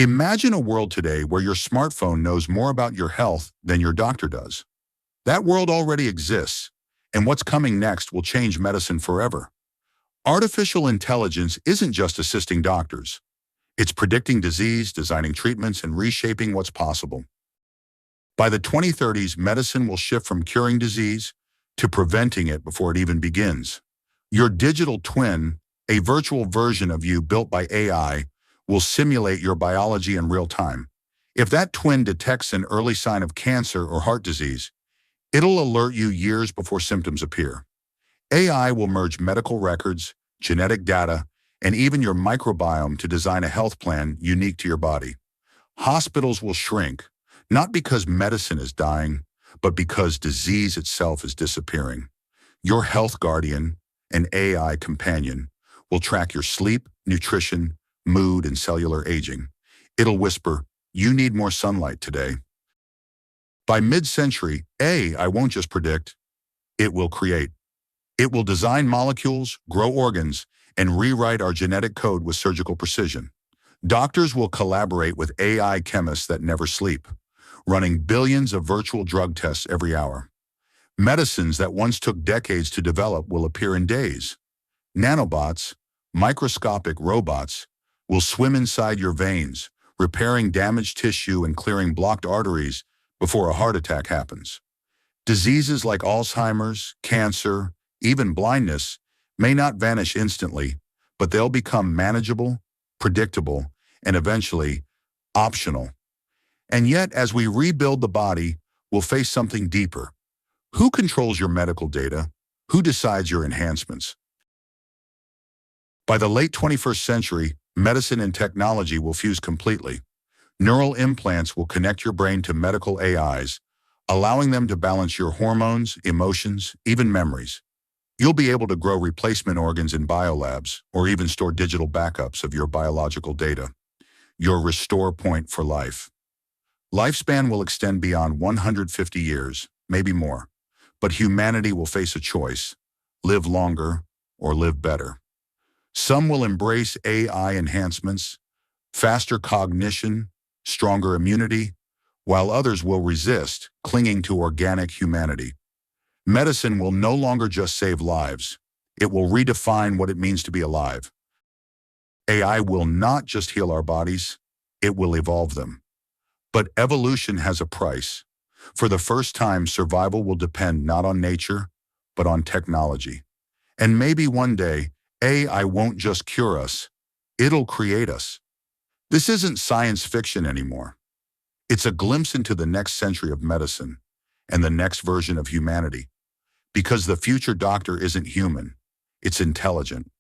Imagine a world today where your smartphone knows more about your health than your doctor does. That world already exists, and what's coming next will change medicine forever. Artificial intelligence isn't just assisting doctors. It's predicting disease, designing treatments, and reshaping what's possible. By the 2030s, medicine will shift from curing disease to preventing it before it even begins. Your digital twin, a virtual version of you built by AI, will simulate your biology in real time. If that twin detects an early sign of cancer or heart disease, it'll alert you years before symptoms appear. AI will merge medical records, genetic data, and even your microbiome to design a health plan unique to your body. Hospitals will shrink, not because medicine is dying, but because disease itself is disappearing. Your health guardian, an AI companion, will track your sleep, nutrition, mood, and cellular aging. It'll whisper, "You need more sunlight today." By mid-century, AI won't just predict, it will create. It will design molecules, grow organs, and rewrite our genetic code with surgical precision. Doctors will collaborate with AI chemists that never sleep, running billions of virtual drug tests every hour. Medicines that once took decades to develop will appear in days. Nanobots, microscopic robots, will swim inside your veins, repairing damaged tissue and clearing blocked arteries before a heart attack happens. Diseases like Alzheimer's, cancer, even blindness may not vanish instantly, but they'll become manageable, predictable, and eventually optional. And yet, as we rebuild the body, we'll face something deeper. Who controls your medical data? Who decides your enhancements? By the late 21st century, medicine and technology will fuse completely. Neural implants will connect your brain to medical AIs, allowing them to balance your hormones, emotions, even memories. You'll be able to grow replacement organs in biolabs or even store digital backups of your biological data. Your restore point for life. Lifespan will extend beyond 150 years, maybe more. But humanity will face a choice: live longer or live better. Some will embrace AI enhancements, faster cognition, stronger immunity, while others will resist, clinging to organic humanity. Medicine will no longer just save lives. It will redefine what it means to be alive. AI will not just heal our bodies, it will evolve them. But evolution has a price. For the first time, survival will depend not on nature, but on technology. And maybe one day, AI won't just cure us, it'll create us. This isn't science fiction anymore. It's a glimpse into the next century of medicine and the next version of humanity. Because the future doctor isn't human, it's intelligent.